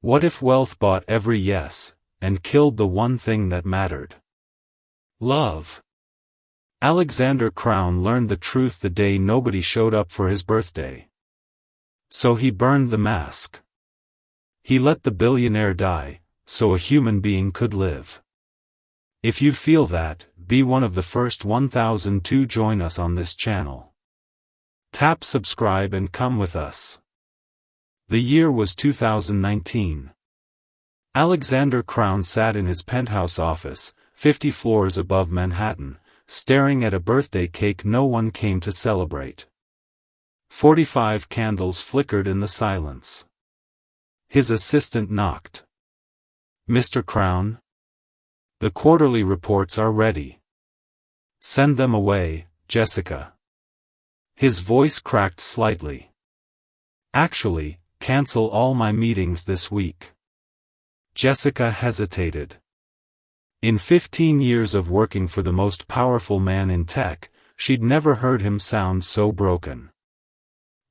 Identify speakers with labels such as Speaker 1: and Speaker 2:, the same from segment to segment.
Speaker 1: What if wealth bought every yes, and killed the one thing that mattered? Love. Alexander Crown learned the truth the day nobody showed up for his birthday. So he burned the mask. He let the billionaire die, so a human being could live. If you feel that, be one of the first 1,000 to join us on this channel. Tap subscribe and come with us. The year was 2019. Alexander Crown sat in his penthouse office, 50 floors above Manhattan, staring at a birthday cake no one came to celebrate. 45 candles flickered in the silence. His assistant knocked. "Mr. Crown? The quarterly reports are ready. Send them away, Jessica." His voice cracked slightly. "Actually, cancel all my meetings this week." Jessica hesitated. In 15 years of working for the most powerful man in tech, she'd never heard him sound so broken.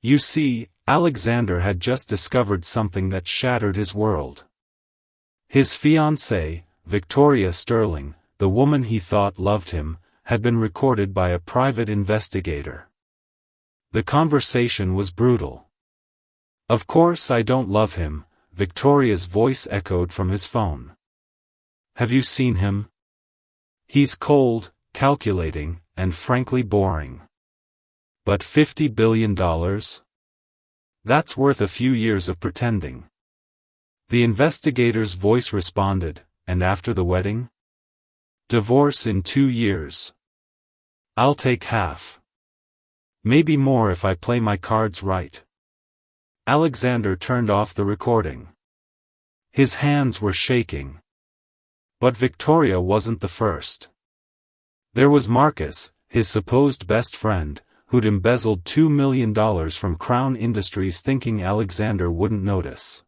Speaker 1: You see, Alexander had just discovered something that shattered his world. His fiancée, Victoria Sterling, the woman he thought loved him, had been recorded by a private investigator. The conversation was brutal. "Of course I don't love him," Victoria's voice echoed from his phone. "Have you seen him? He's cold, calculating, and frankly boring. But $50 billion? That's worth a few years of pretending." The investigator's voice responded, "And after the wedding? Divorce in 2 years. I'll take half. Maybe more if I play my cards right." Alexander turned off the recording. His hands were shaking. But Victoria wasn't the first. There was Marcus, his supposed best friend, who'd embezzled $2 million from Crown Industries thinking Alexander wouldn't notice.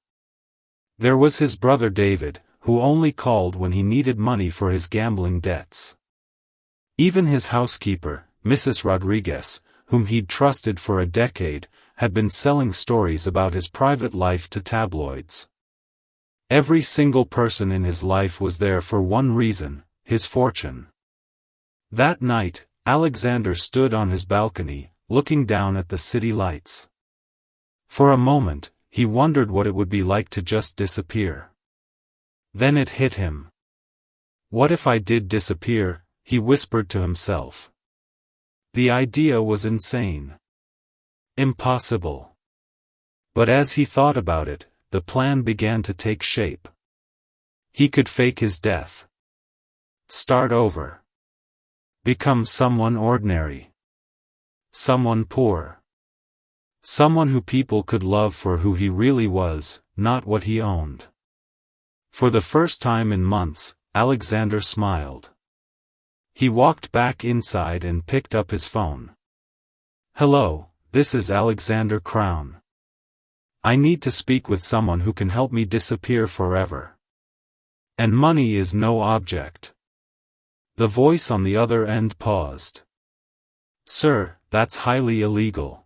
Speaker 1: There was his brother David, who only called when he needed money for his gambling debts. Even his housekeeper, Mrs. Rodriguez, whom he'd trusted for a decade, had been selling stories about his private life to tabloids. Every single person in his life was there for one reason: his fortune. That night, Alexander stood on his balcony, looking down at the city lights. For a moment, he wondered what it would be like to just disappear. Then it hit him. "What if I did disappear?" he whispered to himself. The idea was insane. Impossible. But as he thought about it, the plan began to take shape. He could fake his death. Start over. Become someone ordinary. Someone poor. Someone who people could love for who he really was, not what he owned. For the first time in months, Alexander smiled. He walked back inside and picked up his phone. "Hello, this is Alexander Crown. I need to speak with someone who can help me disappear forever. And money is no object." The voice on the other end paused. "Sir, that's highly illegal."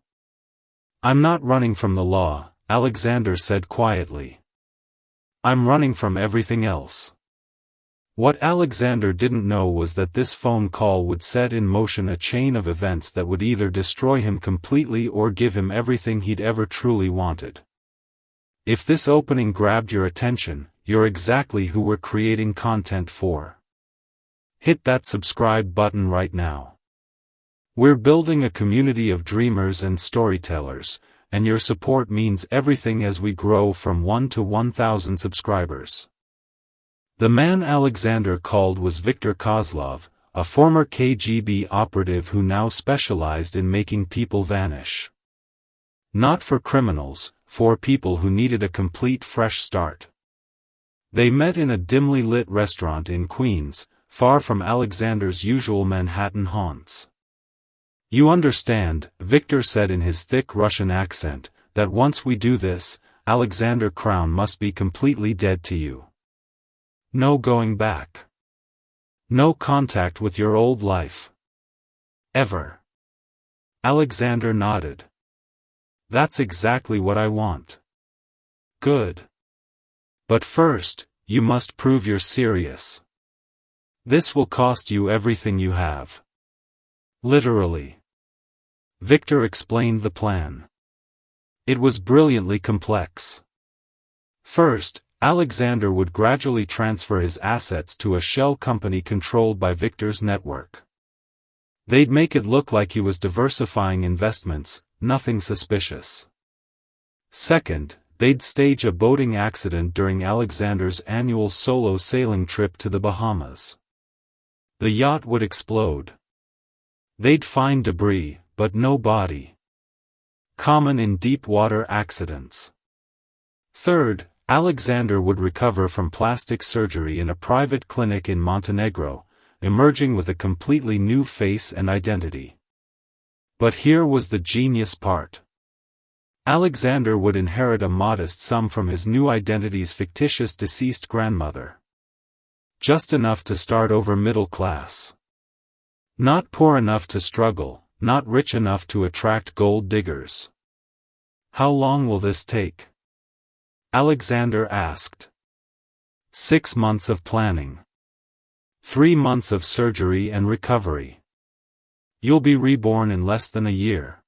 Speaker 1: "I'm not running from the law," Alexander said quietly. "I'm running from everything else." What Alexander didn't know was that this phone call would set in motion a chain of events that would either destroy him completely or give him everything he'd ever truly wanted. If this opening grabbed your attention, you're exactly who we're creating content for. Hit that subscribe button right now. We're building a community of dreamers and storytellers, and your support means everything as we grow from 1 to 1,000 subscribers. The man Alexander called was Viktor Kozlov, a former KGB operative who now specialized in making people vanish. Not for criminals, for people who needed a complete fresh start. They met in a dimly lit restaurant in Queens, far from Alexander's usual Manhattan haunts. "You understand," Viktor said in his thick Russian accent, "that once we do this, Alexander Crown must be completely dead to you. No going back. No contact with your old life. Ever." Alexander nodded. "That's exactly what I want." "Good. But first, you must prove you're serious. This will cost you everything you have. Literally. Victor explained the plan. It was brilliantly complex. First, Alexander would gradually transfer his assets to a shell company controlled by Victor's network. They'd make it look like he was diversifying investments, nothing suspicious. Second, they'd stage a boating accident during Alexander's annual solo sailing trip to the Bahamas. The yacht would explode. They'd find debris, but no body. Common in deep-water accidents. Third, Alexander would recover from plastic surgery in a private clinic in Montenegro, emerging with a completely new face and identity. But here was the genius part. Alexander would inherit a modest sum from his new identity's fictitious deceased grandmother. Just enough to start over middle class. Not poor enough to struggle, not rich enough to attract gold diggers. How long will this take? Alexander asked. 6 months of planning. 3 months of surgery and recovery. You'll be reborn in less than a year.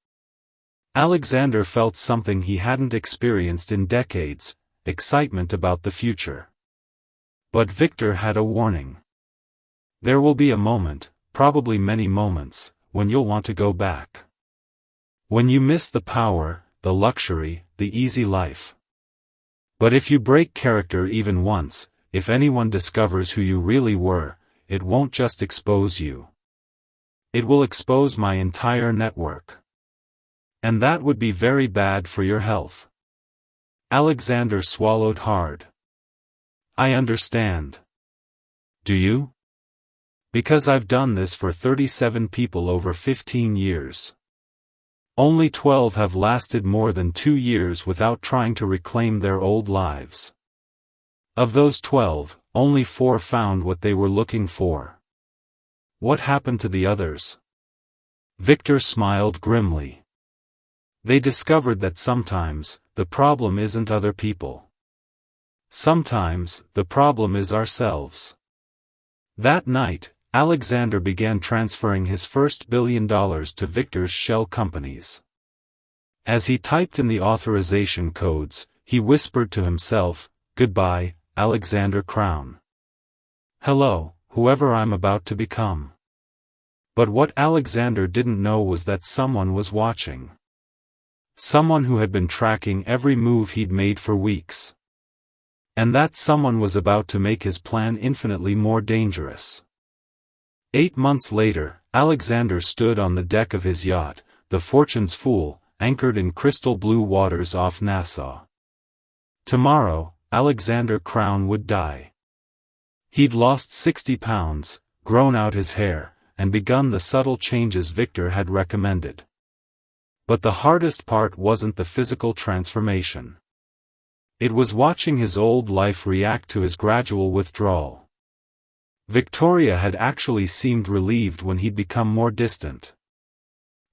Speaker 1: Alexander felt something he hadn't experienced in decades, excitement about the future. But Victor had a warning. There will be a moment, probably many moments, when you'll want to go back. When you miss the power, the luxury, the easy life. But if you break character even once, if anyone discovers who you really were, it won't just expose you. It will expose my entire network. And that would be very bad for your health. Alexander swallowed hard. I understand. Do you? Because I've done this for 37 people over 15 years. Only 12 have lasted more than 2 years without trying to reclaim their old lives. Of those 12, only 4 found what they were looking for. What happened to the others? Victor smiled grimly. They discovered that sometimes, the problem isn't other people. Sometimes, the problem is ourselves. That night, Alexander began transferring his first $1 billion to Victor's shell companies. As he typed in the authorization codes, he whispered to himself, "Goodbye, Alexander Crown. Hello, whoever I'm about to become." But what Alexander didn't know was that someone was watching. Someone who had been tracking every move he'd made for weeks. And that someone was about to make his plan infinitely more dangerous. 8 months later, Alexander stood on the deck of his yacht, the Fortune's Fool, anchored in crystal blue waters off Nassau. Tomorrow, Alexander Crown would die. He'd lost 60 pounds, grown out his hair, and begun the subtle changes Victor had recommended. But the hardest part wasn't the physical transformation. It was watching his old life react to his gradual withdrawal. Victoria had actually seemed relieved when he'd become more distant.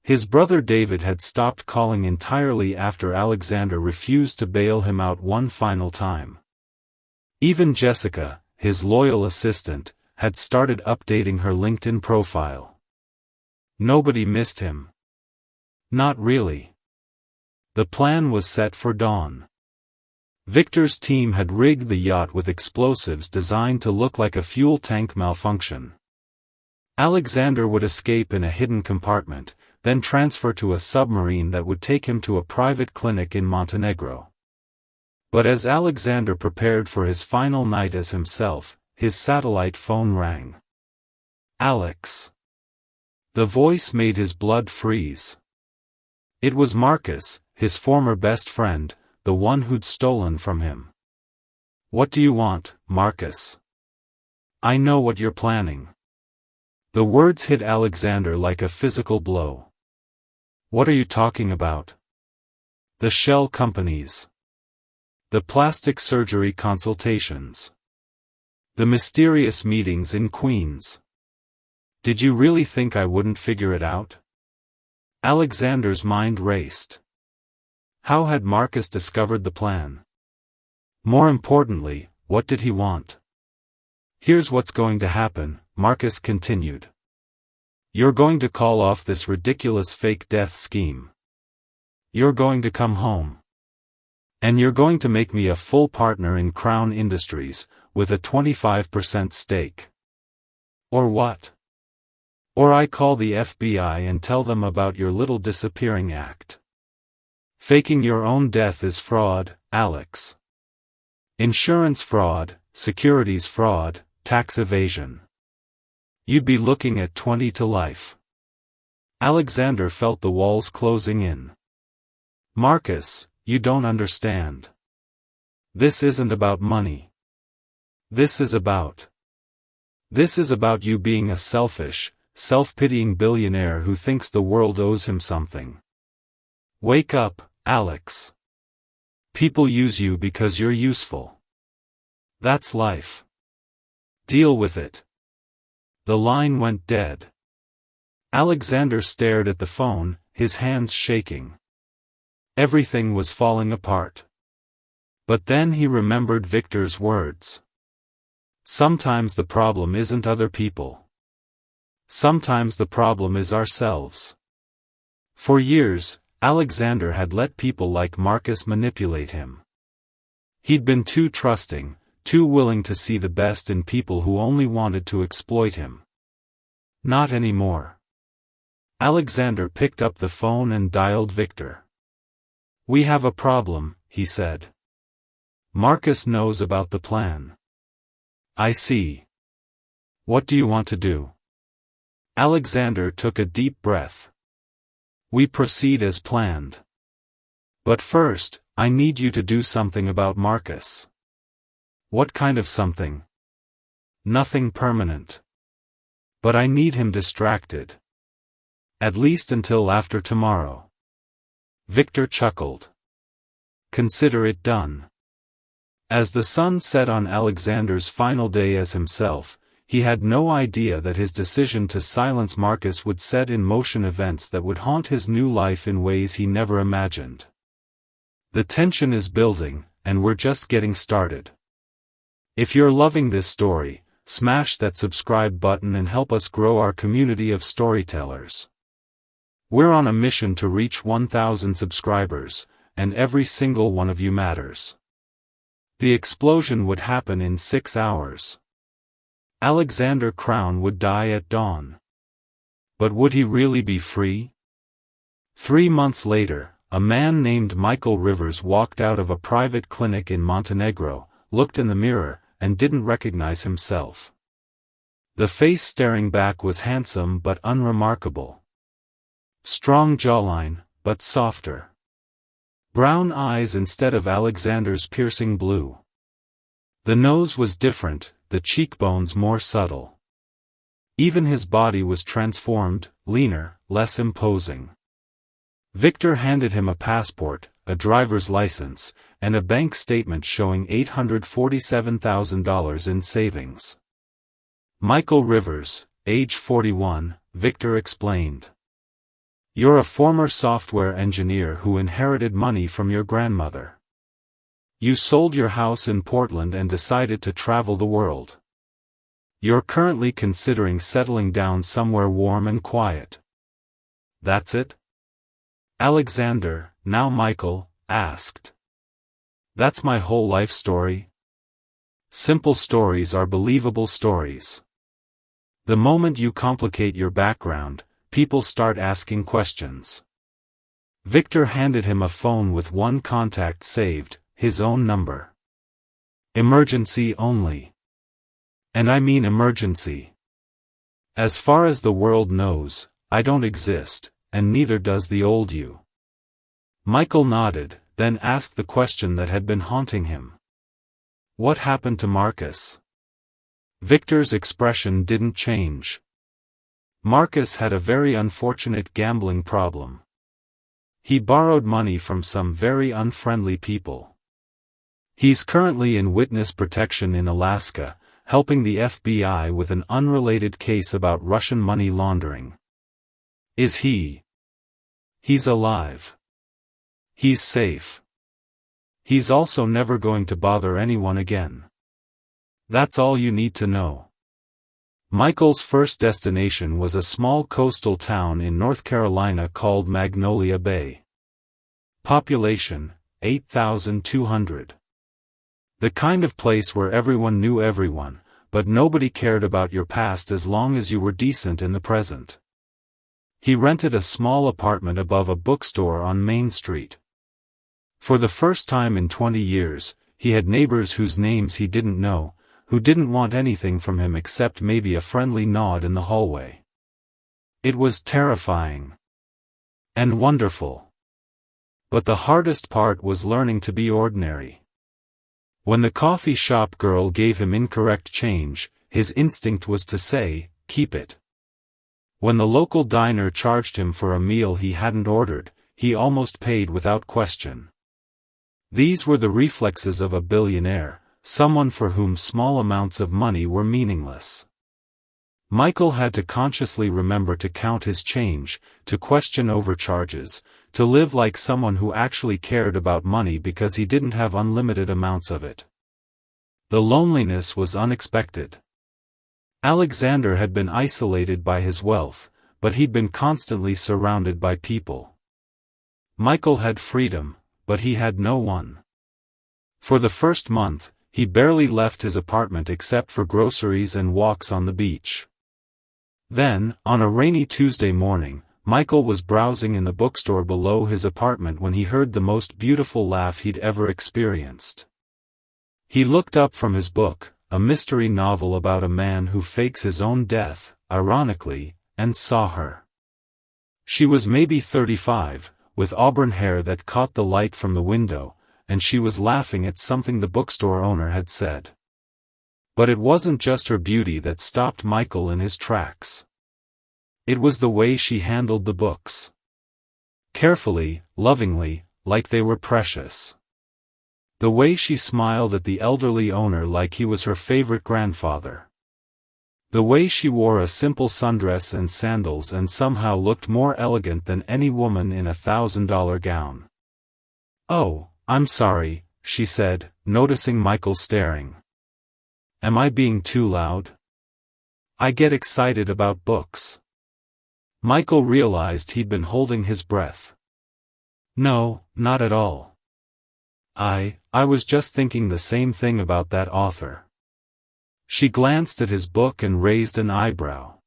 Speaker 1: His brother David had stopped calling entirely after Alexander refused to bail him out one final time. Even Jessica, his loyal assistant, had started updating her LinkedIn profile. Nobody missed him. Not really. The plan was set for dawn. Victor's team had rigged the yacht with explosives designed to look like a fuel tank malfunction. Alexander would escape in a hidden compartment, then transfer to a submarine that would take him to a private clinic in Montenegro. But as Alexander prepared for his final night as himself, his satellite phone rang. Alex. The voice made his blood freeze. It was Marcus, his former best friend, the one who'd stolen from him. What do you want, Marcus? I know what you're planning. The words hit Alexander like a physical blow. What are you talking about? The shell companies. The plastic surgery consultations. The mysterious meetings in Queens. Did you really think I wouldn't figure it out? Alexander's mind raced. How had Marcus discovered the plan? More importantly, What did he want? Here's what's going to happen, Marcus continued. You're going to call off this ridiculous fake death scheme. You're going to come home. And you're going to make me a full partner in Crown Industries, with a 25% stake. Or what? Or I call the FBI and tell them about your little disappearing act. Faking your own death is fraud, Alex. Insurance fraud, securities fraud, tax evasion. You'd be looking at 20 to life. Alexander felt the walls closing in. Marcus, you don't understand. This isn't about money. This is about you being a selfish, self-pitying billionaire who thinks the world owes him something. Wake up, Alex. People use you because you're useful. That's life. Deal with it. The line went dead. Alexander stared at the phone, his hands shaking. Everything was falling apart. But then he remembered Victor's words. Sometimes the problem isn't other people. Sometimes the problem is ourselves. For years, Alexander had let people like Marcus manipulate him. He'd been too trusting, too willing to see the best in people who only wanted to exploit him. Not anymore. Alexander picked up the phone and dialed Victor. We have a problem, he said. Marcus knows about the plan. I see. What do you want to do? Alexander took a deep breath. We proceed as planned. But first, I need you to do something about Marcus. What kind of something? Nothing permanent. But I need him distracted. At least until after tomorrow. Victor chuckled. Consider it done. As the sun set on Alexander's final day as himself, he had no idea that his decision to silence Marcus would set in motion events that would haunt his new life in ways he never imagined. The tension is building, and we're just getting started. If you're loving this story, smash that subscribe button and help us grow our community of storytellers. We're on a mission to reach 1,000 subscribers, and every single one of you matters. The explosion would happen in 6 hours. Alexander Crown would die at dawn. But would he really be free? 3 months later, a man named Michael Rivers walked out of a private clinic in Montenegro, looked in the mirror, and didn't recognize himself. The face staring back was handsome but unremarkable. Strong jawline, but softer. Brown eyes instead of Alexander's piercing blue. The nose was different, the cheekbones more subtle. Even his body was transformed, leaner, less imposing. Victor handed him a passport, a driver's license, and a bank statement showing $847,000 in savings. Michael Rivers, age 41, Victor explained. You're a former software engineer who inherited money from your grandmother. You sold your house in Portland and decided to travel the world. You're currently considering settling down somewhere warm and quiet. That's it? Alexander, now Michael, asked. That's my whole life story. Simple stories are believable stories. The moment you complicate your background, people start asking questions. Victor handed him a phone with one contact saved, his own number. Emergency only. And I mean emergency. As far as the world knows, I don't exist, and neither does the old you. Michael nodded, then asked the question that had been haunting him. What happened to Marcus? Victor's expression didn't change. Marcus had a very unfortunate gambling problem. He borrowed money from some very unfriendly people. He's currently in witness protection in Alaska, helping the FBI with an unrelated case about Russian money laundering. Is he? He's alive. He's safe. He's also never going to bother anyone again. That's all you need to know. Michael's first destination was a small coastal town in North Carolina called Magnolia Bay. Population, 8,200. The kind of place where everyone knew everyone, but nobody cared about your past as long as you were decent in the present. He rented a small apartment above a bookstore on Main Street. For the first time in 20 years, he had neighbors whose names he didn't know, who didn't want anything from him except maybe a friendly nod in the hallway. It was terrifying. And wonderful. But the hardest part was learning to be ordinary. When the coffee shop girl gave him incorrect change, his instinct was to say, "Keep it." When the local diner charged him for a meal he hadn't ordered, he almost paid without question. These were the reflexes of a billionaire, someone for whom small amounts of money were meaningless. Michael had to consciously remember to count his change, to question overcharges, to live like someone who actually cared about money because he didn't have unlimited amounts of it. The loneliness was unexpected. Alexander had been isolated by his wealth, but he'd been constantly surrounded by people. Michael had freedom, but he had no one. For the first month, he barely left his apartment except for groceries and walks on the beach. Then, on a rainy Tuesday morning, Michael was browsing in the bookstore below his apartment when he heard the most beautiful laugh he'd ever experienced. He looked up from his book, a mystery novel about a man who fakes his own death, ironically, and saw her. She was maybe 35, with auburn hair that caught the light from the window, and she was laughing at something the bookstore owner had said. But it wasn't just her beauty that stopped Michael in his tracks. It was the way she handled the books. Carefully, lovingly, like they were precious. The way she smiled at the elderly owner like he was her favorite grandfather. The way she wore a simple sundress and sandals and somehow looked more elegant than any woman in a $1,000 gown. "Oh, I'm sorry," she said, noticing Michael staring. "Am I being too loud? I get excited about books." Michael realized he'd been holding his breath. "No, not at all. I was just thinking the same thing about that author." She glanced at his book and raised an eyebrow.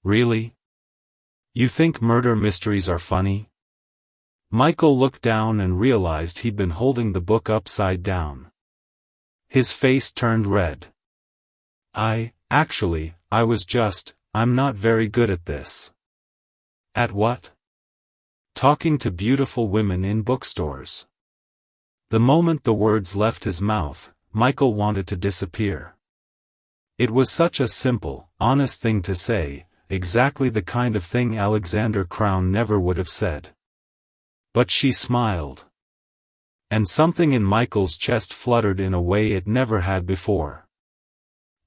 Speaker 1: "Really? You think murder mysteries are funny?" Michael looked down and realized he'd been holding the book upside down. His face turned red. Actually, I'm not very good at this." "At what?" "Talking to beautiful women in bookstores." The moment the words left his mouth, Michael wanted to disappear. It was such a simple, honest thing to say, exactly the kind of thing Alexander Crown never would have said. But she smiled. And something in Michael's chest fluttered in a way it never had before.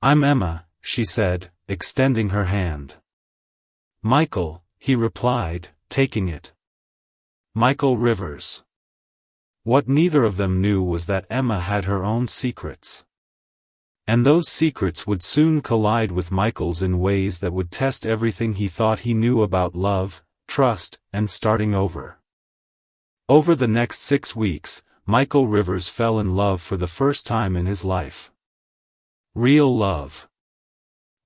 Speaker 1: "I'm Emma," she said, extending her hand. "Michael," he replied, taking it. "Michael Rivers." What neither of them knew was that Emma had her own secrets. And those secrets would soon collide with Michael's in ways that would test everything he thought he knew about love, trust, and starting over. Over the next 6 weeks, Michael Rivers fell in love for the first time in his life. Real love.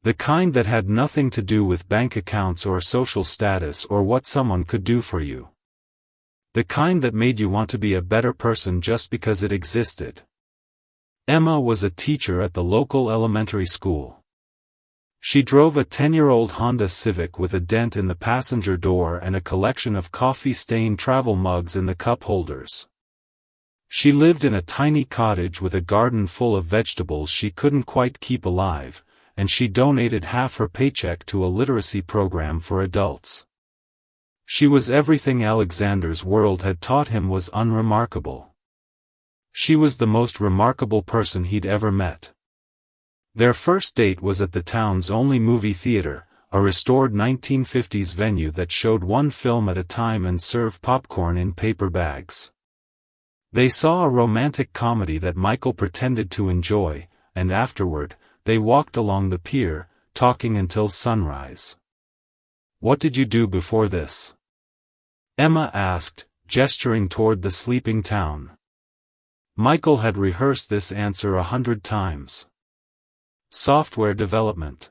Speaker 1: The kind that had nothing to do with bank accounts or social status or what someone could do for you. The kind that made you want to be a better person just because it existed. Emma was a teacher at the local elementary school. She drove a 10-year-old Honda Civic with a dent in the passenger door and a collection of coffee-stained travel mugs in the cup holders. She lived in a tiny cottage with a garden full of vegetables she couldn't quite keep alive, and she donated half her paycheck to a literacy program for adults. She was everything Alexander's world had taught him was unremarkable. She was the most remarkable person he'd ever met. Their first date was at the town's only movie theater, a restored 1950s venue that showed one film at a time and served popcorn in paper bags. They saw a romantic comedy that Michael pretended to enjoy, and afterward, they walked along the pier, talking until sunrise. "What did you do before this?" Emma asked, gesturing toward the sleeping town. Michael had rehearsed this answer 100 times. "Software development.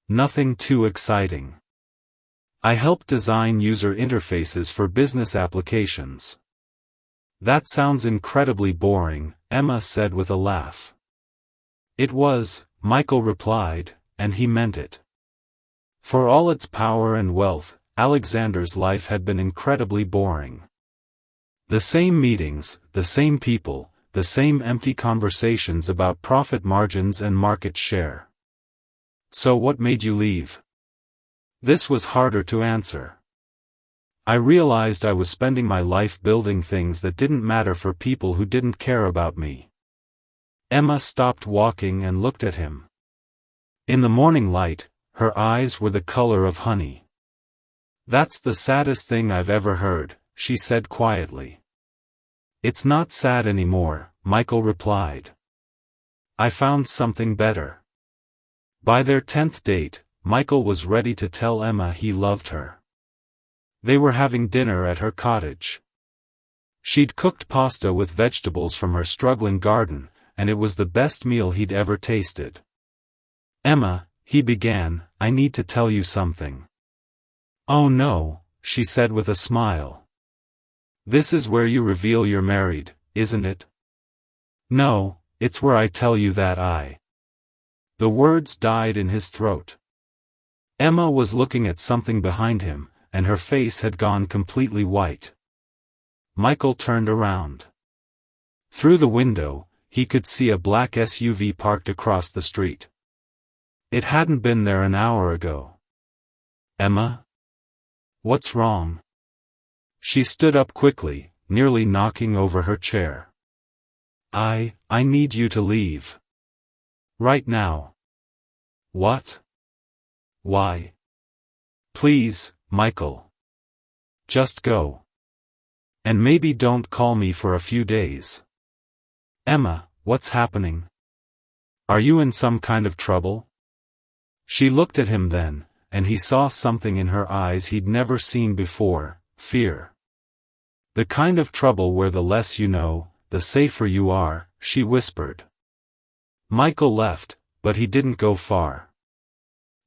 Speaker 1: Nothing too exciting. I help design user interfaces for business applications." "That sounds incredibly boring," Emma said with a laugh. "It was," Michael replied, and he meant it. For all its power and wealth, Alexander's life had been incredibly boring. The same meetings, the same people, the same empty conversations about profit margins and market share. "So what made you leave?" This was harder to answer. "I realized I was spending my life building things that didn't matter for people who didn't care about me." Emma stopped walking and looked at him. In the morning light, her eyes were the color of honey. "That's the saddest thing I've ever heard," she said quietly. "It's not sad anymore," Michael replied. "I found something better." By their 10th date, Michael was ready to tell Emma he loved her. They were having dinner at her cottage. She'd cooked pasta with vegetables from her struggling garden, and it was the best meal he'd ever tasted. "Emma," he began, "I need to tell you something." "Oh no," she said with a smile. "This is where you reveal you're married, isn't it?" "No, it's where I tell you that I—" The words died in his throat. Emma was looking at something behind him, and her face had gone completely white. Michael turned around. Through the window, he could see a black SUV parked across the street. It hadn't been there an hour ago. "Emma? What's wrong?" She stood up quickly, nearly knocking over her chair. I need you to leave. Right now." "What? Why?" "Please, Michael. Just go. And maybe don't call me for a few days." "Emma, what's happening? Are you in some kind of trouble?" She looked at him then, and he saw something in her eyes he'd never seen before: fear. "The kind of trouble where the less you know, the safer you are," she whispered. Michael left, but he didn't go far.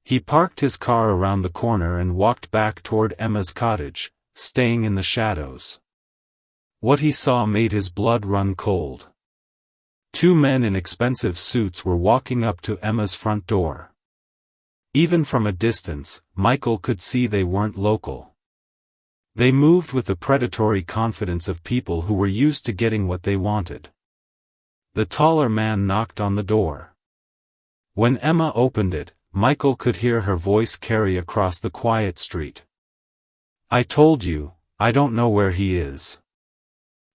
Speaker 1: He parked his car around the corner and walked back toward Emma's cottage, staying in the shadows. What he saw made his blood run cold. Two men in expensive suits were walking up to Emma's front door. Even from a distance, Michael could see they weren't local. They moved with the predatory confidence of people who were used to getting what they wanted. The taller man knocked on the door. When Emma opened it, Michael could hear her voice carry across the quiet street. "I told you, I don't know where he is."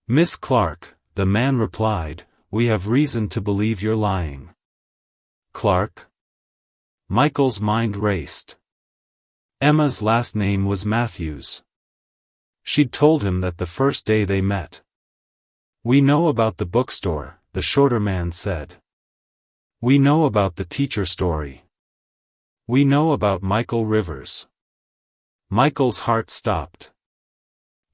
Speaker 1: "Miss Clark," the man replied, "we have reason to believe you're lying." "Clark?" Michael's mind raced. Emma's last name was Matthews. She'd told him that the first day they met. "We know about the bookstore," the shorter man said. "We know about the teacher story. We know about Michael Rivers." Michael's heart stopped.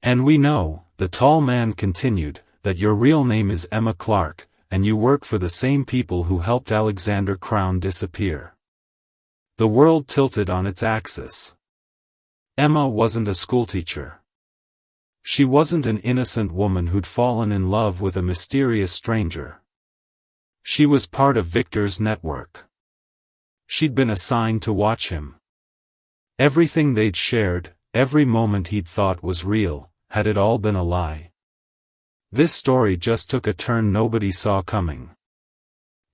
Speaker 1: "And we know," the tall man continued, "that your real name is Emma Clark, and you work for the same people who helped Alexander Crown disappear." The world tilted on its axis. Emma wasn't a schoolteacher. She wasn't an innocent woman who'd fallen in love with a mysterious stranger. She was part of Victor's network. She'd been assigned to watch him. Everything they'd shared, every moment he'd thought was real, had it all been a lie? This story just took a turn nobody saw coming.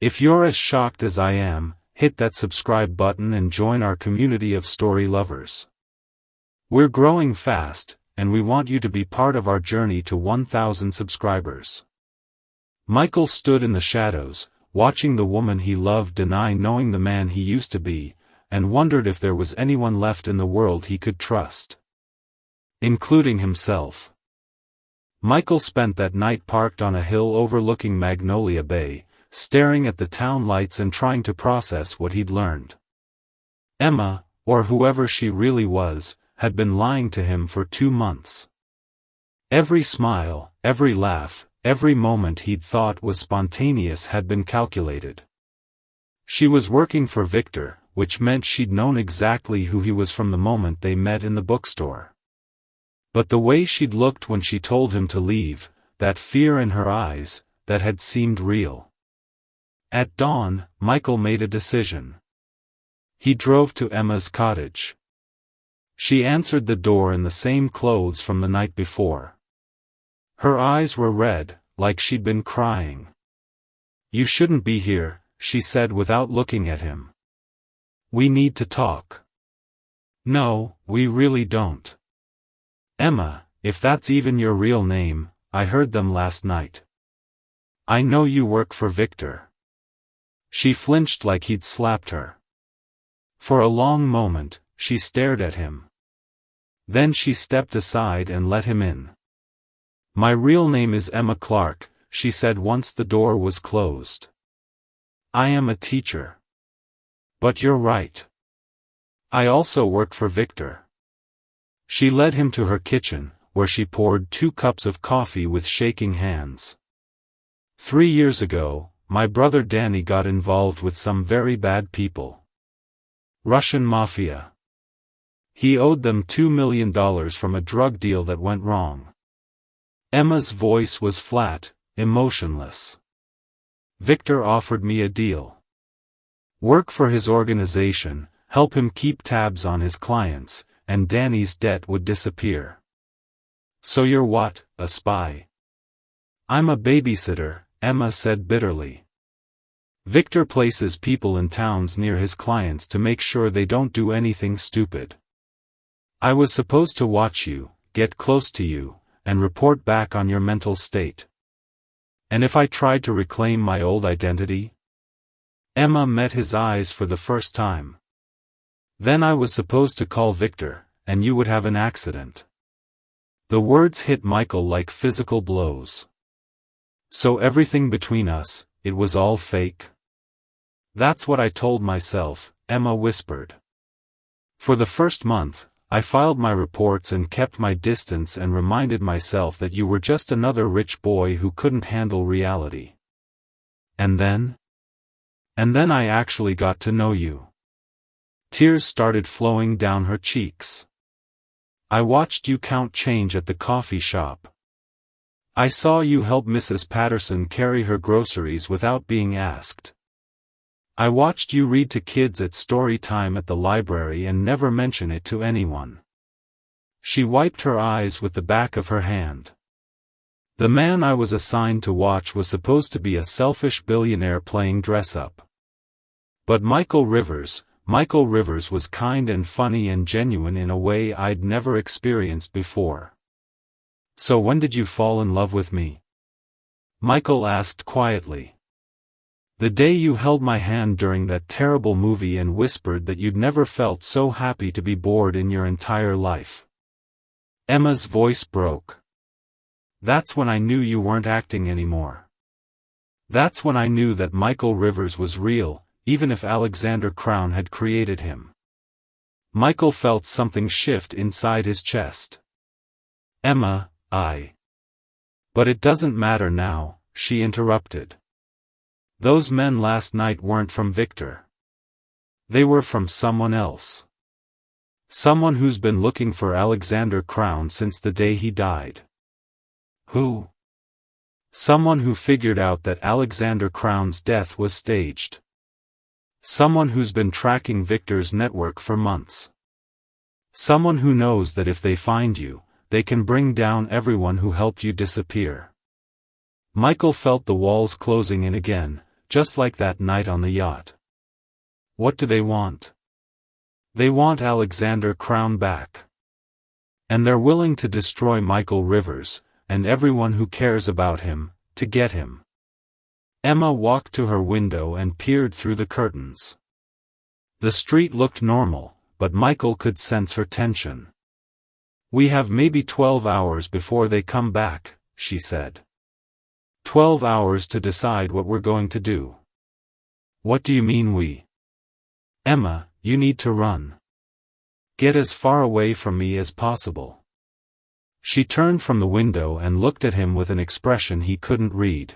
Speaker 1: If you're as shocked as I am, hit that subscribe button and join our community of story lovers. We're growing fast, and we want you to be part of our journey to 1,000 subscribers. Michael stood in the shadows, watching the woman he loved deny knowing the man he used to be, and wondered if there was anyone left in the world he could trust. Including himself. Michael spent that night parked on a hill overlooking Magnolia Bay, staring at the town lights and trying to process what he'd learned. Emma, or whoever she really was, had been lying to him for 2 months. Every smile, every laugh, every moment he'd thought was spontaneous had been calculated. She was working for Victor, which meant she'd known exactly who he was from the moment they met in the bookstore. But the way she'd looked when she told him to leave, that fear in her eyes, that had seemed real. At dawn, Michael made a decision. He drove to Emma's cottage. She answered the door in the same clothes from the night before. Her eyes were red, like she'd been crying. "You shouldn't be here," she said without looking at him. "We need to talk." "No, we really don't." "Emma, if that's even your real name, I heard them last night." "I know you work for Victor." She flinched like he'd slapped her. For a long moment, she stared at him. Then she stepped aside and let him in. "My real name is Emma Clark," she said once the door was closed. "I am a teacher." "But you're right. I also work for Victor." She led him to her kitchen, where she poured 2 cups of coffee with shaking hands. "3 years ago, my brother Danny got involved with some very bad people. Russian mafia. He owed them $2 million from a drug deal that went wrong." Emma's voice was flat, emotionless. "Victor offered me a deal. Work for his organization, help him keep tabs on his clients, and Danny's debt would disappear." "So you're what, a spy?" "I'm a babysitter," Emma said bitterly. "Victor places people in towns near his clients to make sure they don't do anything stupid. I was supposed to watch you, get close to you, and report back on your mental state. And if I tried to reclaim my old identity?" Emma met his eyes for the first time. "Then I was supposed to call Victor, and you would have an accident." The words hit Michael like physical blows. "So everything between us, it was all fake?" "That's what I told myself," Emma whispered. "For the first month, I filed my reports and kept my distance and reminded myself that you were just another rich boy who couldn't handle reality. And then? And then I actually got to know you." Tears started flowing down her cheeks. "I watched you count change at the coffee shop. I saw you help Mrs. Patterson carry her groceries without being asked. I watched you read to kids at story time at the library and never mention it to anyone." She wiped her eyes with the back of her hand. "The man I was assigned to watch was supposed to be a selfish billionaire playing dress-up. But Michael Rivers was kind and funny and genuine in a way I'd never experienced before." "So when did you fall in love with me?" Michael asked quietly. "The day you held my hand during that terrible movie and whispered that you'd never felt so happy to be bored in your entire life." Emma's voice broke. "That's when I knew you weren't acting anymore. That's when I knew that Michael Rivers was real, even if Alexander Crown had created him." Michael felt something shift inside his chest. "Emma, But it doesn't matter now," she interrupted. "Those men last night weren't from Victor. They were from someone else. Someone who's been looking for Alexander Crown since the day he died." "Who?" "Someone who figured out that Alexander Crown's death was staged. Someone who's been tracking Victor's network for months. Someone who knows that if they find you, they can bring down everyone who helped you disappear." Michael felt the walls closing in again, just like that night on the yacht. "What do they want?" "They want Alexander Crown back. And they're willing to destroy Michael Rivers, and everyone who cares about him, to get him." Emma walked to her window and peered through the curtains. The street looked normal, but Michael could sense her tension. "We have maybe 12 hours before they come back," she said. 12 hours to decide what we're going to do. What do you mean we? Emma, you need to run. Get as far away from me as possible. She turned from the window and looked at him with an expression he couldn't read.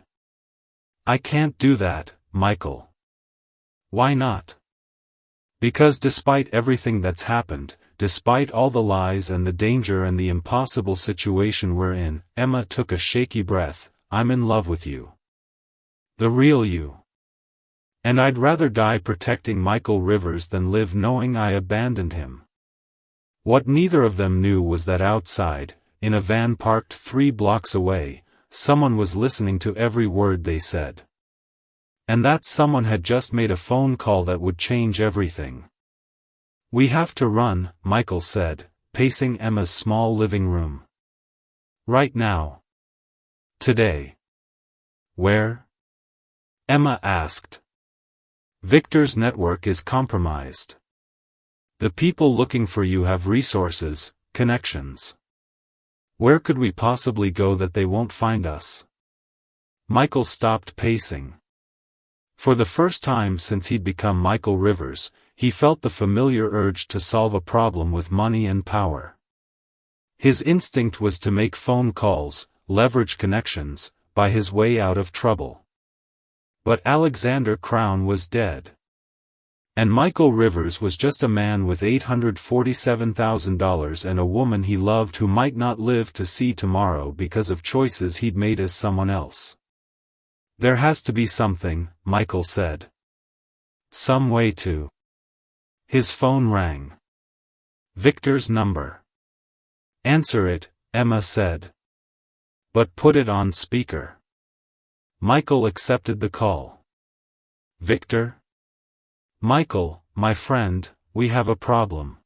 Speaker 1: I can't do that, Michael. Why not? Because despite everything that's happened, despite all the lies and the danger and the impossible situation we're in, Emma took a shaky breath, I'm in love with you. The real you. And I'd rather die protecting Michael Rivers than live knowing I abandoned him. What neither of them knew was that outside, in a van parked 3 blocks away, someone was listening to every word they said. And that someone had just made a phone call that would change everything. We have to run, Michael said, pacing Emma's small living room. Right now. Today. Where? Emma asked. Victor's network is compromised. The people looking for you have resources, connections. Where could we possibly go that they won't find us? Michael stopped pacing. For the first time since he'd become Michael Rivers, he felt the familiar urge to solve a problem with money and power. His instinct was to make phone calls, leverage connections, buy his way out of trouble. But Alexander Crown was dead. And Michael Rivers was just a man with $847,000 and a woman he loved who might not live to see tomorrow because of choices he'd made as someone else. There has to be something, Michael said. Some way to. His phone rang. Victor's number. Answer it, Emma said. But put it on speaker. Michael accepted the call. Victor? Michael, my friend, we have a problem.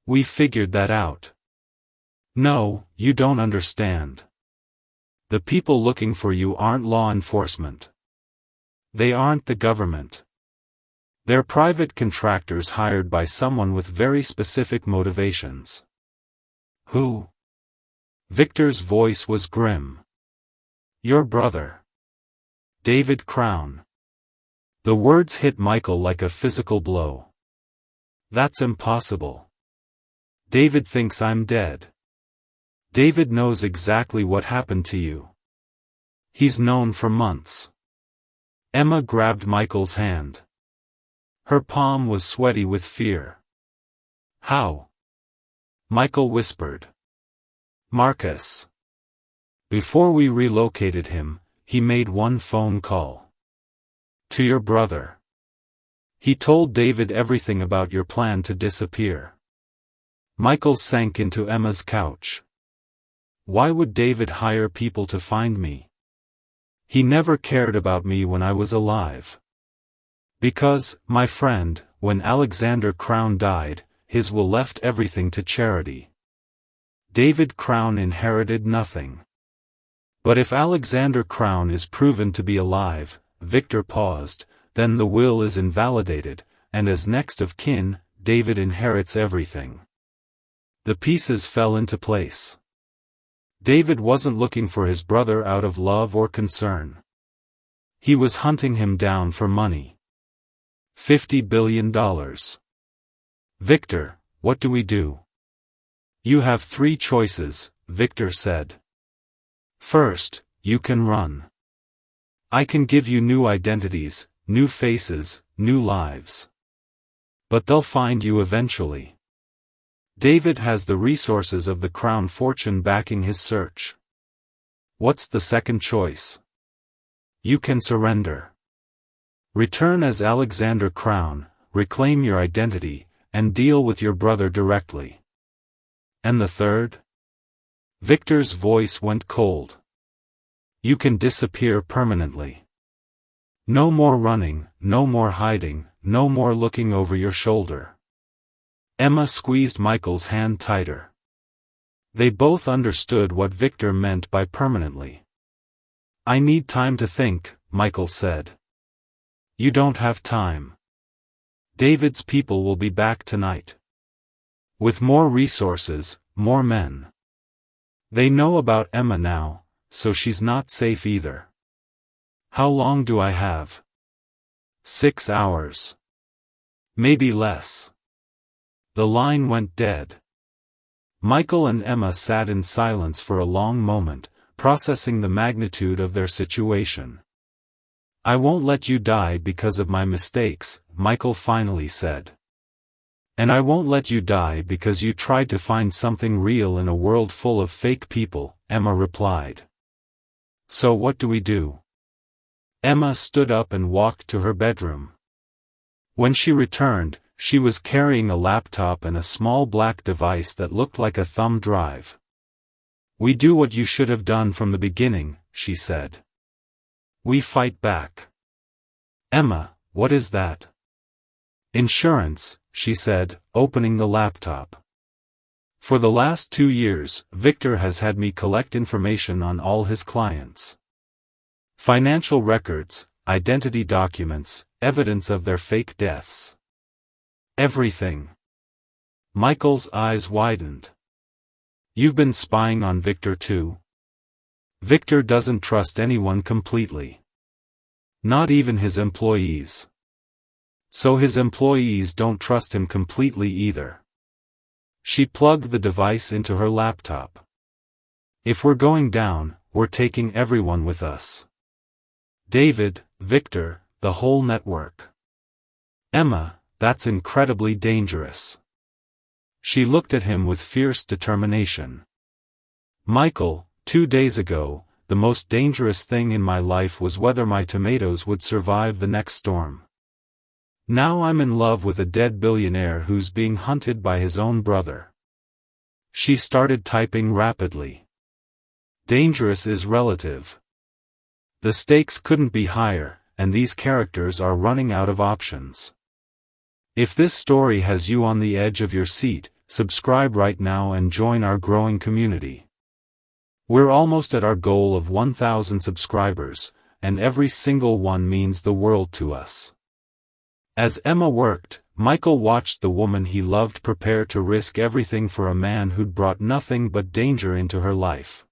Speaker 1: We figured that out. No, you don't understand. The people looking for you aren't law enforcement. They aren't the government. They're private contractors hired by someone with very specific motivations. Who? Victor's voice was grim. Your brother. David Crown. The words hit Michael like a physical blow. That's impossible. David thinks I'm dead. David knows exactly what happened to you. He's known for months. Emma grabbed Michael's hand. Her palm was sweaty with fear. How? Michael whispered. Marcus. Before we relocated him, he made one phone call. To your brother. He told David everything about your plan to disappear. Michael sank into Emma's couch. Why would David hire people to find me? He never cared about me when I was alive. Because, my friend, when Alexander Crown died, his will left everything to charity. David Crown inherited nothing. But if Alexander Crown is proven to be alive, Victor paused, then the will is invalidated, and as next of kin, David inherits everything. The pieces fell into place. David wasn't looking for his brother out of love or concern. He was hunting him down for money. $50 billion. Victor, what do we do? You have 3 choices, Victor said. First, you can run. I can give you new identities, new faces, new lives. But they'll find you eventually. David has the resources of the Crown fortune backing his search. What's the second choice? You can surrender. Return as Alexander Crown, reclaim your identity, and deal with your brother directly. And the third? Victor's voice went cold. You can disappear permanently. No more running, no more hiding, no more looking over your shoulder. Emma squeezed Michael's hand tighter. They both understood what Victor meant by permanently. I need time to think, Michael said. You don't have time. David's people will be back tonight. With more resources, more men. They know about Emma now, so she's not safe either. How long do I have? 6 hours. Maybe less. The line went dead. Michael and Emma sat in silence for a long moment, processing the magnitude of their situation. I won't let you die because of my mistakes, Michael finally said. And I won't let you die because you tried to find something real in a world full of fake people, Emma replied. So what do we do? Emma stood up and walked to her bedroom. When she returned, she was carrying a laptop and a small black device that looked like a thumb drive. We do what you should have done from the beginning, she said. We fight back. Emma, what is that? Insurance, she said, opening the laptop. For the last 2 years, Victor has had me collect information on all his clients. Financial records, identity documents, evidence of their fake deaths. Everything. Michael's eyes widened. You've been spying on Victor too? Victor doesn't trust anyone completely. Not even his employees. So his employees don't trust him completely either. She plugged the device into her laptop. If we're going down, we're taking everyone with us. David, Victor, the whole network. Emma, that's incredibly dangerous. She looked at him with fierce determination. Michael, 2 days ago, the most dangerous thing in my life was whether my tomatoes would survive the next storm. Now I'm in love with a dead billionaire who's being hunted by his own brother. She started typing rapidly. Dangerous is relative. The stakes couldn't be higher, and these characters are running out of options. If this story has you on the edge of your seat, subscribe right now and join our growing community. We're almost at our goal of 1,000 subscribers, and every single one means the world to us. As Emma worked, Michael watched the woman he loved prepare to risk everything for a man who'd brought nothing but danger into her life.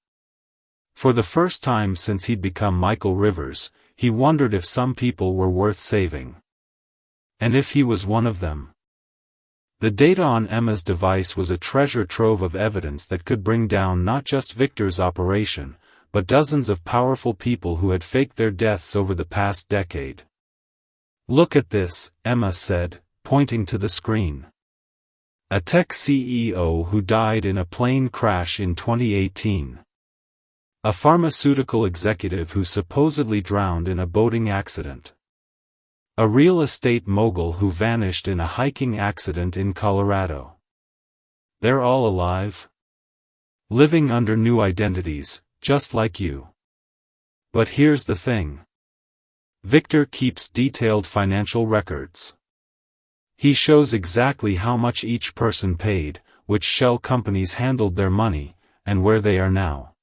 Speaker 1: For the first time since he'd become Michael Rivers, he wondered if some people were worth saving. And if he was one of them. The data on Emma's device was a treasure trove of evidence that could bring down not just Victor's operation, but dozens of powerful people who had faked their deaths over the past decade. Look at this, Emma said, pointing to the screen. A tech CEO who died in a plane crash in 2018. A pharmaceutical executive who supposedly drowned in a boating accident. A real estate mogul who vanished in a hiking accident in Colorado. They're all alive. Living under new identities, just like you. But here's the thing. Victor keeps detailed financial records. He shows exactly how much each person paid, which shell companies handled their money, and where they are now.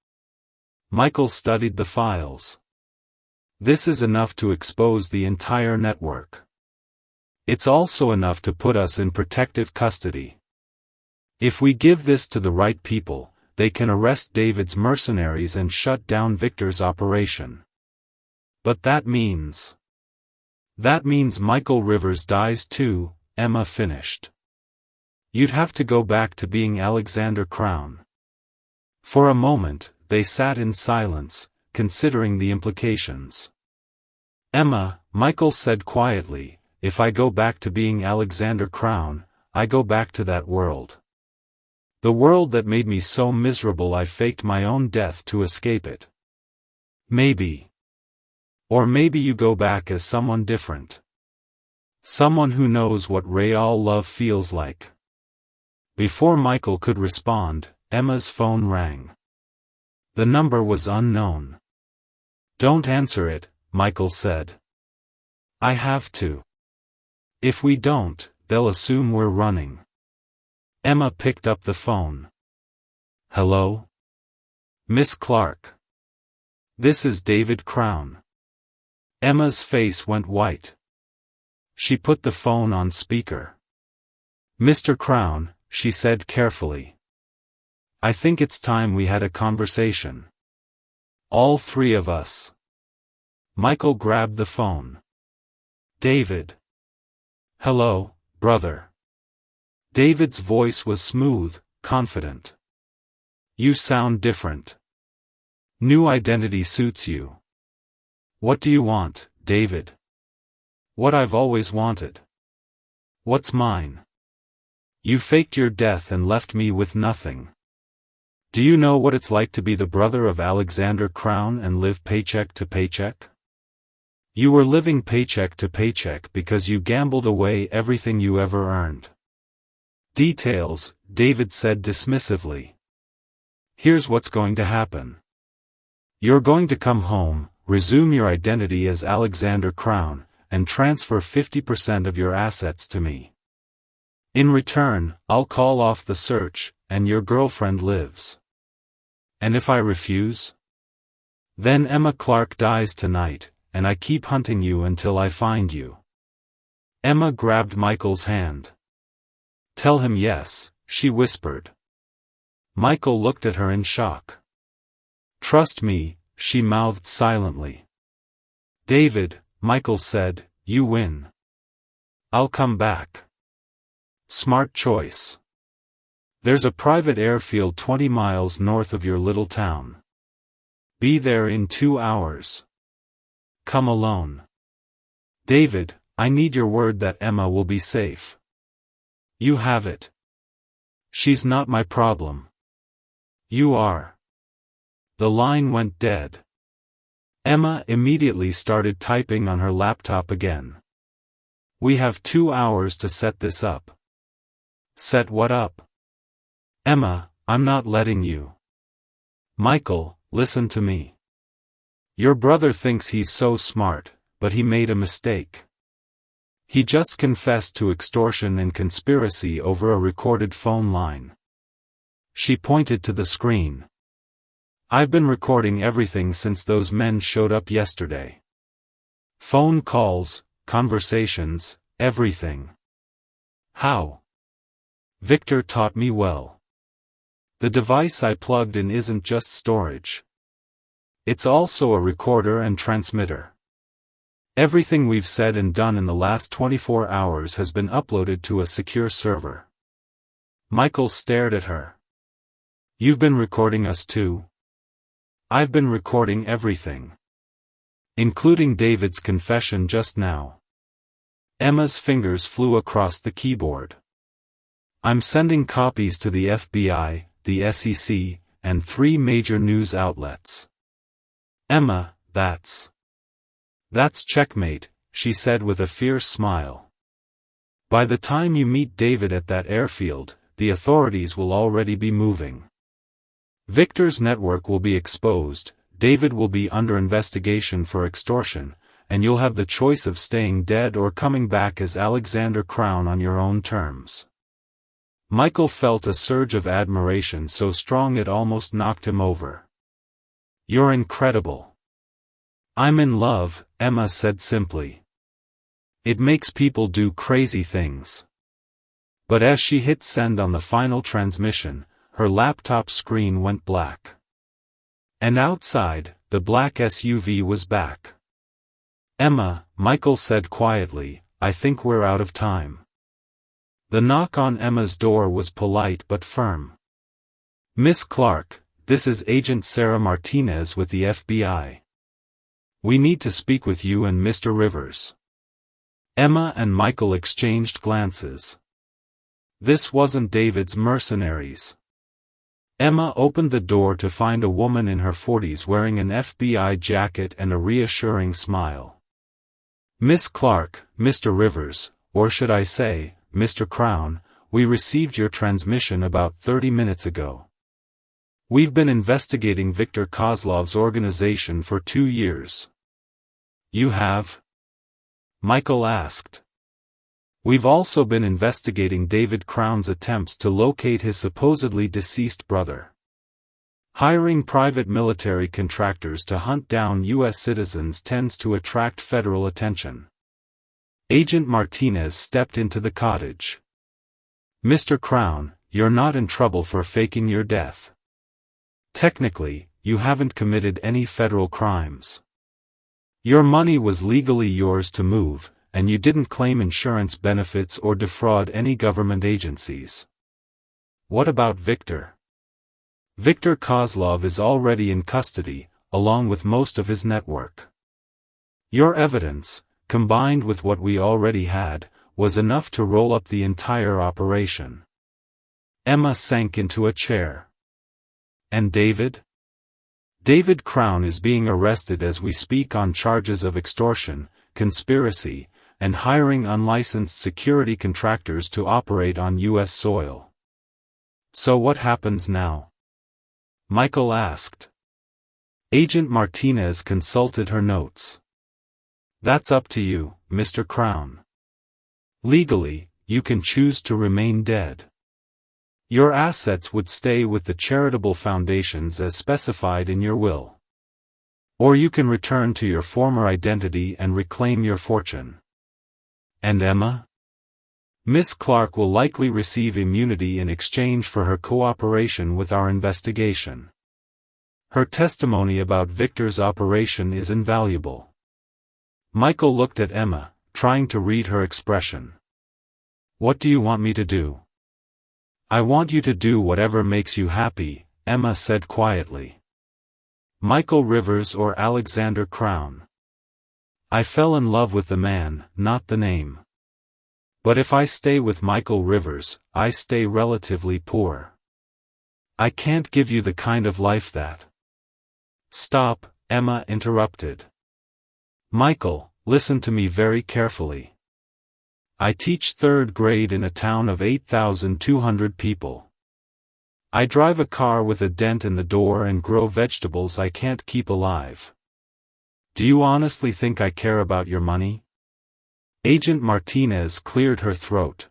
Speaker 1: Michael studied the files. This is enough to expose the entire network. It's also enough to put us in protective custody. If we give this to the right people, they can arrest David's mercenaries and shut down Victor's operation. But that means Michael Rivers dies too, Emma finished. You'd have to go back to being Alexander Crown. For a moment, they sat in silence, considering the implications. Emma, Michael said quietly, if I go back to being Alexander Crown, I go back to that world. The world that made me so miserable I faked my own death to escape it. Maybe. Or maybe you go back as someone different. Someone who knows what real love feels like. Before Michael could respond, Emma's phone rang. The number was unknown. Don't answer it, Michael said. I have to. If we don't, they'll assume we're running. Emma picked up the phone. Hello? Miss Clark. This is David Crown. Emma's face went white. She put the phone on speaker. Mr. Crown, she said carefully. I think it's time we had a conversation. All three of us. Michael grabbed the phone. David. Hello, brother. David's voice was smooth, confident. You sound different. New identity suits you. What do you want, David? What I've always wanted. What's mine? You faked your death and left me with nothing. Do you know what it's like to be the brother of Alexander Crown and live paycheck to paycheck? You were living paycheck to paycheck because you gambled away everything you ever earned. Details, David said dismissively. Here's what's going to happen. You're going to come home, resume your identity as Alexander Crown, and transfer 50% of your assets to me. In return, I'll call off the search, and your girlfriend lives. And if I refuse? Then Emma Clark dies tonight, and I keep hunting you until I find you. Emma grabbed Michael's hand. Tell him yes, she whispered. Michael looked at her in shock. Trust me, she mouthed silently. David, Michael said, you win. I'll come back. Smart choice. There's a private airfield 20 miles north of your little town. Be there in 2 hours. Come alone. David, I need your word that Emma will be safe. You have it. She's not my problem. You are. The line went dead. Emma immediately started typing on her laptop again. We have 2 hours to set this up. Set what up? Emma, I'm not letting you. Michael, listen to me. Your brother thinks he's so smart, but he made a mistake. He just confessed to extortion and conspiracy over a recorded phone line. She pointed to the screen. I've been recording everything since those men showed up yesterday. Phone calls, conversations, everything. How? Victor taught me well. The device I plugged in isn't just storage. It's also a recorder and transmitter. Everything we've said and done in the last 24 hours has been uploaded to a secure server. Michael stared at her. You've been recording us too? I've been recording everything. Including David's confession just now. Emma's fingers flew across the keyboard. I'm sending copies to the FBI, the SEC, and 3 major news outlets. Emma, that's checkmate, she said with a fierce smile. By the time you meet David at that airfield, the authorities will already be moving. Victor's network will be exposed, David will be under investigation for extortion, and you'll have the choice of staying dead or coming back as Alexander Crown on your own terms. Michael felt a surge of admiration so strong it almost knocked him over. You're incredible. I'm in love, Emma said simply. It makes people do crazy things. But as she hit send on the final transmission, her laptop screen went black. And outside, the black SUV was back. Emma, Michael said quietly, I think we're out of time. The knock on Emma's door was polite but firm. Miss Clark, this is Agent Sarah Martinez with the FBI. We need to speak with you and Mr. Rivers. Emma and Michael exchanged glances. This wasn't David's mercenaries. Emma opened the door to find a woman in her 40s wearing an FBI jacket and a reassuring smile. Miss Clark, Mr. Rivers, or should I say, Mr. Crown, we received your transmission about 30 minutes ago. We've been investigating Viktor Kozlov's organization for 2 years. You have? Michael asked. We've also been investigating David Crown's attempts to locate his supposedly deceased brother. Hiring private military contractors to hunt down U.S. citizens tends to attract federal attention. Agent Martinez stepped into the cottage. Mr. Crown, you're not in trouble for faking your death. Technically, you haven't committed any federal crimes. Your money was legally yours to move, and you didn't claim insurance benefits or defraud any government agencies. What about Victor? Viktor Kozlov is already in custody, along with most of his network. Your evidence, combined with what we already had, was enough to roll up the entire operation. Emma sank into a chair. And David? David Crown is being arrested as we speak on charges of extortion, conspiracy, and hiring unlicensed security contractors to operate on U.S. soil. So what happens now? Michael asked. Agent Martinez consulted her notes. That's up to you, Mr. Crown. Legally, you can choose to remain dead. Your assets would stay with the charitable foundations as specified in your will. Or you can return to your former identity and reclaim your fortune. And Emma? Miss Clark will likely receive immunity in exchange for her cooperation with our investigation. Her testimony about Victor's operation is invaluable. Michael looked at Emma, trying to read her expression. What do you want me to do? I want you to do whatever makes you happy, Emma said quietly. Michael Rivers or Alexander Crown. I fell in love with the man, not the name. But if I stay with Michael Rivers, I stay relatively poor. I can't give you the kind of life that... Stop, Emma interrupted. Michael, listen to me very carefully. I teach third grade in a town of 8,200 people. I drive a car with a dent in the door and grow vegetables I can't keep alive. Do you honestly think I care about your money? Agent Martinez cleared her throat.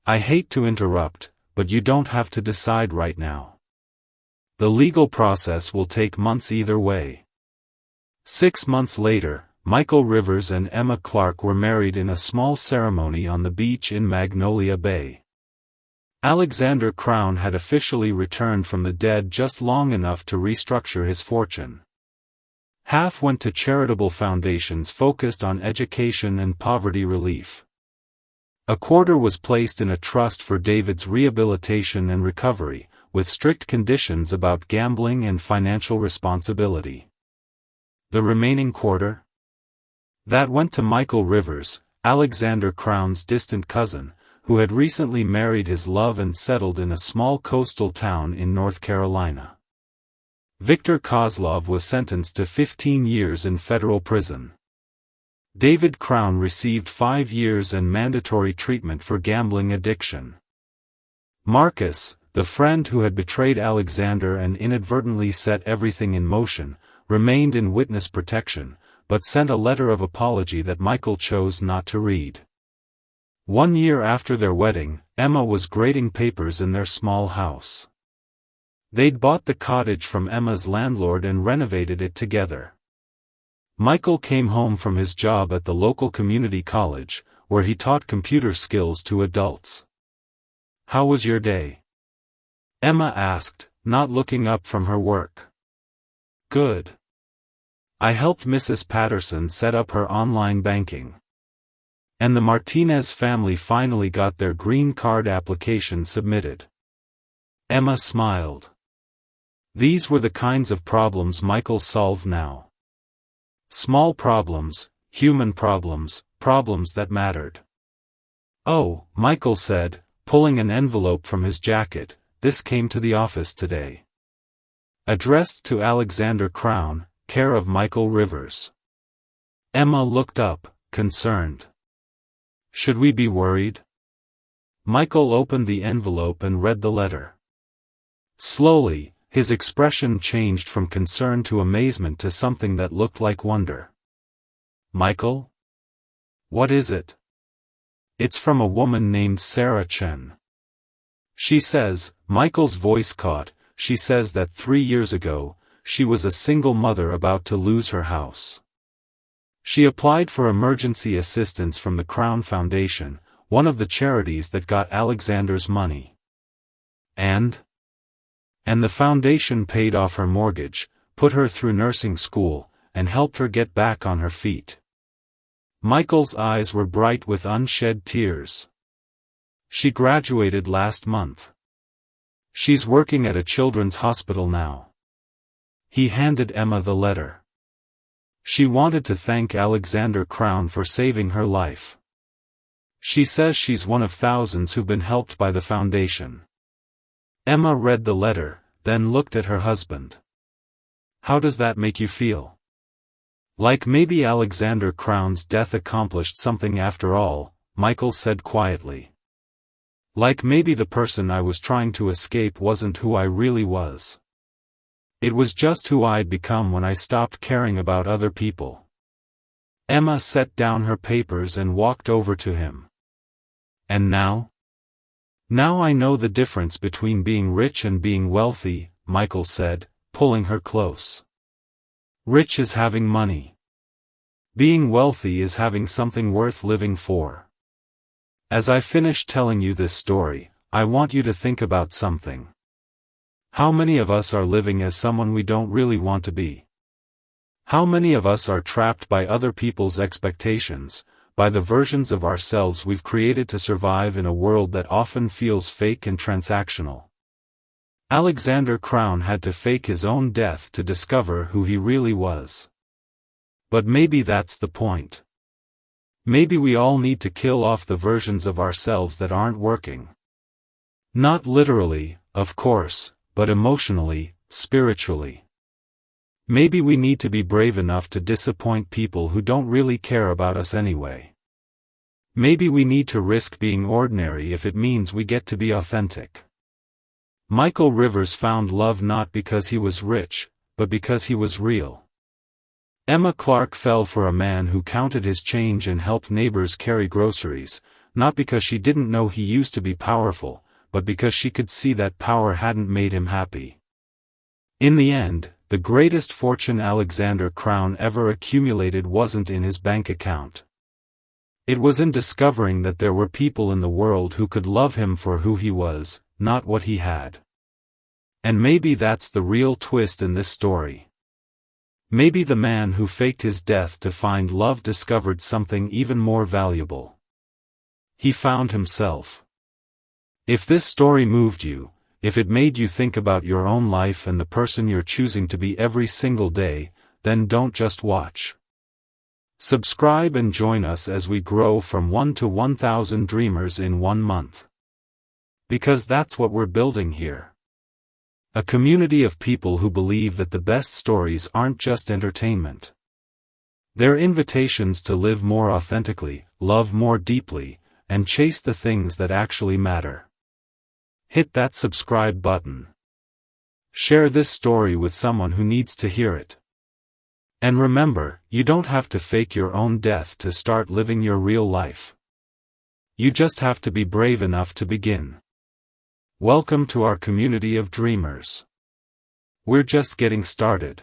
Speaker 1: I hate to interrupt, but you don't have to decide right now. The legal process will take months either way. 6 months later, Michael Rivers and Emma Clark were married in a small ceremony on the beach in Magnolia Bay. Alexander Crown had officially returned from the dead just long enough to restructure his fortune. Half went to charitable foundations focused on education and poverty relief. A quarter was placed in a trust for David's rehabilitation and recovery, with strict conditions about gambling and financial responsibility. The remaining quarter? That went to Michael Rivers, Alexander Crown's distant cousin, who had recently married his love and settled in a small coastal town in North Carolina. Viktor Kozlov was sentenced to 15 years in federal prison. David Crown received 5 years and mandatory treatment for gambling addiction. Marcus, the friend who had betrayed Alexander and inadvertently set everything in motion, remained in witness protection, but sent a letter of apology that Michael chose not to read. 1 year after their wedding, Emma was grading papers in their small house. They'd bought the cottage from Emma's landlord and renovated it together. Michael came home from his job at the local community college, where he taught computer skills to adults. How was your day? Emma asked, not looking up from her work. Good. I helped Mrs. Patterson set up her online banking. And the Martinez family finally got their green card application submitted. Emma smiled. These were the kinds of problems Michael solved now. Small problems, human problems, problems that mattered. Oh, Michael said, pulling an envelope from his jacket, this came to the office today. Addressed to Alexander Crown, care of Michael Rivers. Emma looked up, concerned. Should we be worried? Michael opened the envelope and read the letter. Slowly, his expression changed from concern to amazement to something that looked like wonder. Michael? What is it? It's from a woman named Sarah Chen. She says, Michael's voice caught, she says that 3 years ago, she was a single mother about to lose her house. She applied for emergency assistance from the Crown Foundation, one of the charities that got Alexander's money. And the foundation paid off her mortgage, put her through nursing school, and helped her get back on her feet. Michael's eyes were bright with unshed tears. She graduated last month. She's working at a children's hospital now. He handed Emma the letter. She wanted to thank Alexander Crown for saving her life. She says she's one of thousands who've been helped by the foundation. Emma read the letter, then looked at her husband. How does that make you feel? Like maybe Alexander Crown's death accomplished something after all, Michael said quietly. Like maybe the person I was trying to escape wasn't who I really was. It was just who I'd become when I stopped caring about other people. Emma set down her papers and walked over to him. And now? Now I know the difference between being rich and being wealthy, Michael said, pulling her close. Rich is having money. Being wealthy is having something worth living for. As I finish telling you this story, I want you to think about something. How many of us are living as someone we don't really want to be? How many of us are trapped by other people's expectations, by the versions of ourselves we've created to survive in a world that often feels fake and transactional? Alexander Crown had to fake his own death to discover who he really was. But maybe that's the point. Maybe we all need to kill off the versions of ourselves that aren't working. Not literally, of course, but emotionally, spiritually. Maybe we need to be brave enough to disappoint people who don't really care about us anyway. Maybe we need to risk being ordinary if it means we get to be authentic. Michael Rivers found love not because he was rich, but because he was real. Emma Clark fell for a man who counted his change and helped neighbors carry groceries, not because she didn't know he used to be powerful, but because she could see that power hadn't made him happy. In the end, the greatest fortune Alexander Crown ever accumulated wasn't in his bank account. It was in discovering that there were people in the world who could love him for who he was, not what he had. And maybe that's the real twist in this story. Maybe the man who faked his death to find love discovered something even more valuable. He found himself. If this story moved you, if it made you think about your own life and the person you're choosing to be every single day, then don't just watch. Subscribe and join us as we grow from 1 to 1,000 dreamers in 1 month. Because that's what we're building here. A community of people who believe that the best stories aren't just entertainment. They're invitations to live more authentically, love more deeply, and chase the things that actually matter. Hit that subscribe button. Share this story with someone who needs to hear it. And remember, you don't have to fake your own death to start living your real life. You just have to be brave enough to begin. Welcome to our community of dreamers. We're just getting started.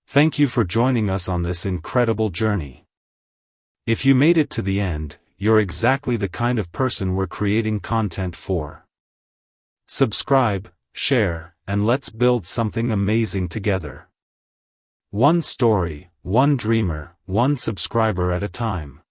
Speaker 1: Thank you for joining us on this incredible journey. If you made it to the end, you're exactly the kind of person we're creating content for. Subscribe, share, and let's build something amazing together. One story, one dreamer, one subscriber at a time.